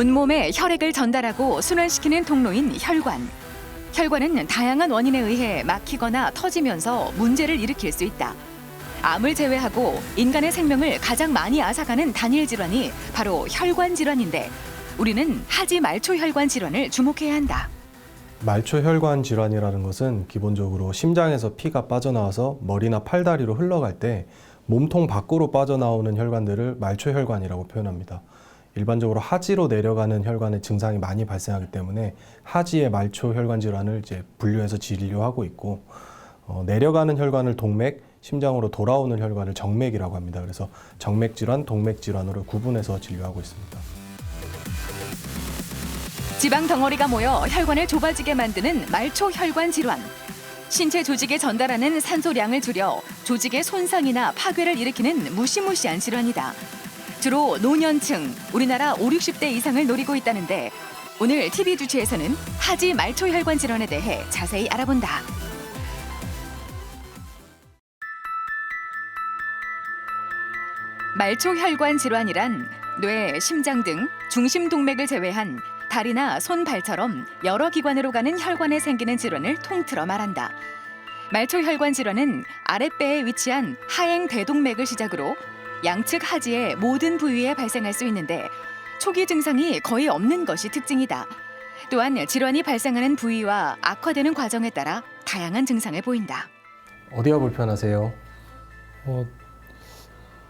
온몸에 혈액을 전달하고 순환시키는 통로인 혈관. 혈관은 다양한 원인에 의해 막히거나 터지면서 문제를 일으킬 수 있다. 암을 제외하고 인간의 생명을 가장 많이 앗아가는 단일 질환이 바로 혈관 질환인데 우리는 하지 말초 혈관 질환을 주목해야 한다. 말초혈관 질환이라는 것은 기본적으로 심장에서 피가 빠져나와서 머리나 팔다리로 흘러갈 때 몸통 밖으로 빠져나오는 혈관들을 말초혈관이라고 표현합니다. 일반적으로 하지로 내려가는 혈관의 증상이 많이 발생하기 때문에 하지의 말초혈관 질환을 분류해서 진료하고 있고, 내려가는 혈관을 동맥, 심장으로 돌아오는 혈관을 정맥이라고 합니다. 그래서 정맥질환, 동맥질환으로 구분해서 진료하고 있습니다. 지방 덩어리가 모여 혈관을 좁아지게 만드는 말초혈관 질환. 신체 조직에 전달하는 산소량을 줄여 조직의 손상이나 파괴를 일으키는 무시무시한 질환이다. 주로 노년층, 우리나라 5, 60대 이상을 노리고 있다는데 오늘 TV 주치에서는 하지 말초혈관 질환에 대해 자세히 알아본다. 말초혈관 질환이란 뇌, 심장 등 중심 동맥을 제외한 다리나 손, 발처럼 여러 기관으로 가는 혈관에 생기는 질환을 통틀어 말한다. 말초혈관 질환은 아랫배에 위치한 하행 대동맥을 시작으로 양측 하지의 모든 부위에 발생할 수 있는데 초기 증상이 거의 없는 것이 특징이다. 또한 질환이 발생하는 부위와 악화되는 과정에 따라 다양한 증상을 보인다. 어디가 불편하세요?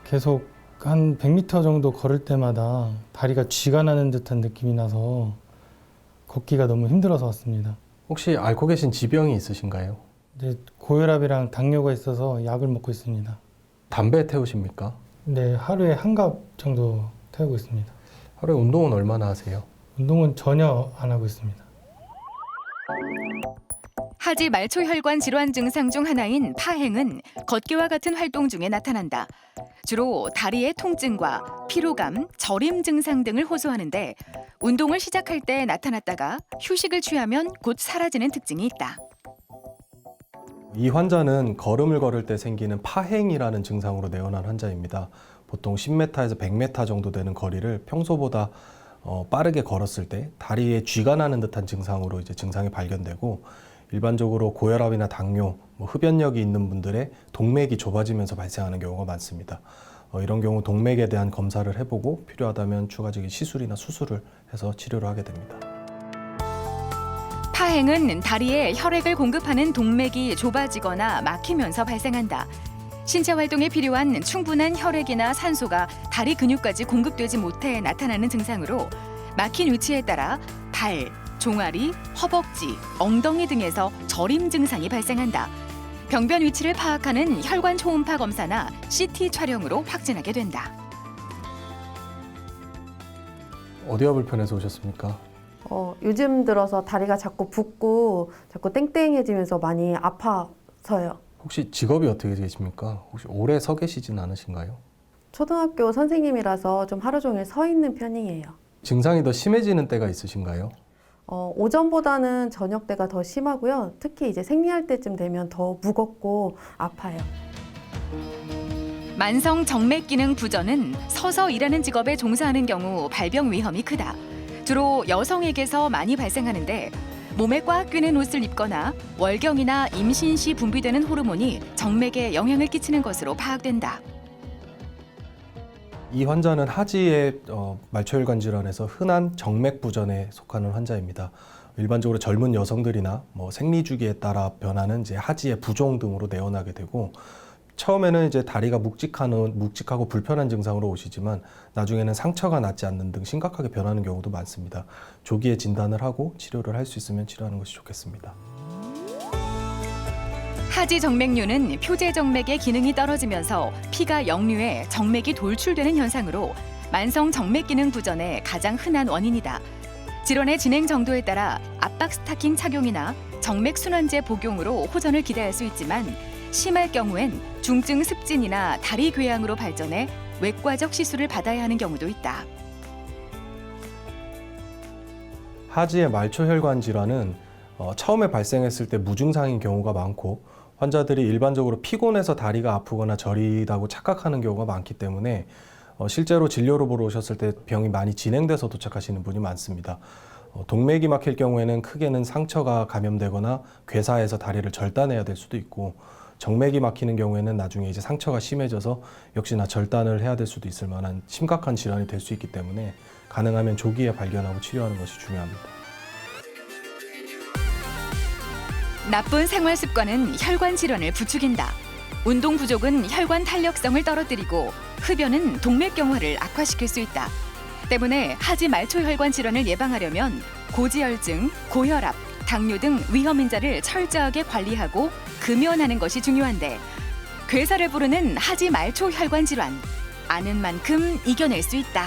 계속 한 100m 정도 걸을 때마다 다리가 쥐가 나는 듯한 느낌이 나서 걷기가 너무 힘들어서 왔습니다. 혹시 앓고 계신 지병이 있으신가요? 이제 고혈압이랑 당뇨가 있어서 약을 먹고 있습니다. 담배 태우십니까? 네, 하루에 한 갑 정도 태우고 있습니다. 하루에 운동은 얼마나 하세요? 운동은 전혀 안 하고 있습니다. 하지 말초혈관 질환 증상 중 하나인 파행은 걷기와 같은 활동 중에 나타난다. 주로 다리의 통증과 피로감, 저림 증상 등을 호소하는데 운동을 시작할 때 나타났다가 휴식을 취하면 곧 사라지는 특징이 있다. 이 환자는 걸음을 걸을 때 생기는 파행이라는 증상으로 내원한 환자입니다. 보통 10m에서 100m 정도 되는 거리를 평소보다 빠르게 걸었을 때 다리에 쥐가 나는 듯한 증상으로 증상이 발견되고, 일반적으로 고혈압이나 당뇨, 흡연력이 있는 분들의 동맥이 좁아지면서 발생하는 경우가 많습니다. 이런 경우 동맥에 대한 검사를 해보고 필요하다면 추가적인 시술이나 수술을 해서 치료를 하게 됩니다. 파행은 다리에 혈액을 공급하는 동맥이 좁아지거나 막히면서 발생한다. 신체 활동에 필요한 충분한 혈액이나 산소가 다리 근육까지 공급되지 못해 나타나는 증상으로 막힌 위치에 따라 발, 종아리, 허벅지, 엉덩이 등에서 저림 증상이 발생한다. 병변 위치를 파악하는 혈관 초음파 검사나 CT 촬영으로 확진하게 된다. 어디가 불편해서 오셨습니까? 요즘 들어서 다리가 자꾸 붓고 자꾸 땡땡해지면서 많이 아파서요. 혹시 직업이 어떻게 되십니까? 혹시 오래 서 계시진 않으신가요? 초등학교 선생님이라서 좀 하루 종일 서 있는 편이에요. 증상이 더 심해지는 때가 있으신가요? 오전보다는 저녁 때가 더 심하고요. 특히 이제 생리할 때쯤 되면 더 무겁고 아파요. 만성 정맥 기능 부전은 서서 일하는 직업에 종사하는 경우 발병 위험이 크다. 주로 여성에게서 많이 발생하는데 몸에 꽉 끼는 옷을 입거나 월경이나 임신 시 분비되는 호르몬이 정맥에 영향을 끼치는 것으로 파악된다. 이 환자는 하지의 말초혈관 질환에서 흔한 정맥 부전에 속하는 환자입니다. 일반적으로 젊은 여성들이나 생리 주기에 따라 변하는 하지의 부종 등으로 내원하게 되고, 처음에는 다리가 묵직하고 불편한 증상으로 오시지만 나중에는 상처가 낫지 않는 등 심각하게 변하는 경우도 많습니다. 조기에 진단을 하고 치료를 할 수 있으면 치료하는 것이 좋겠습니다. 하지 정맥류는 표제 정맥의 기능이 떨어지면서 피가 역류해 정맥이 돌출되는 현상으로 만성 정맥 기능 부전의 가장 흔한 원인이다. 질환의 진행 정도에 따라 압박 스타킹 착용이나 정맥 순환제 복용으로 호전을 기대할 수 있지만 심할 경우엔 중증 습진이나 다리 궤양으로 발전해 외과적 시술을 받아야 하는 경우도 있다. 하지의 말초혈관 질환은 처음에 발생했을 때 무증상인 경우가 많고, 환자들이 일반적으로 피곤해서 다리가 아프거나 저리다고 착각하는 경우가 많기 때문에 실제로 진료를 보러 오셨을 때 병이 많이 진행돼서 도착하시는 분이 많습니다. 동맥이 막힐 경우에는 크게는 상처가 감염되거나 괴사해서 다리를 절단해야 될 수도 있고, 정맥이 막히는 경우에는 나중에 이제 상처가 심해져서 역시나 절단을 해야 될 수도 있을 만한 심각한 질환이 될 수 있기 때문에 가능하면 조기에 발견하고 치료하는 것이 중요합니다. 나쁜 생활 습관은 혈관 질환을 부추긴다. 운동 부족은 혈관 탄력성을 떨어뜨리고 흡연은 동맥경화를 악화시킬 수 있다. 때문에 하지 말초 혈관 질환을 예방하려면 고지혈증, 고혈압, 당뇨 등 위험 인자를 철저하게 관리하고 금연하는 것이 중요한데, 괴사를 부르는 하지 말초 혈관 질환, 아는 만큼 이겨낼 수 있다.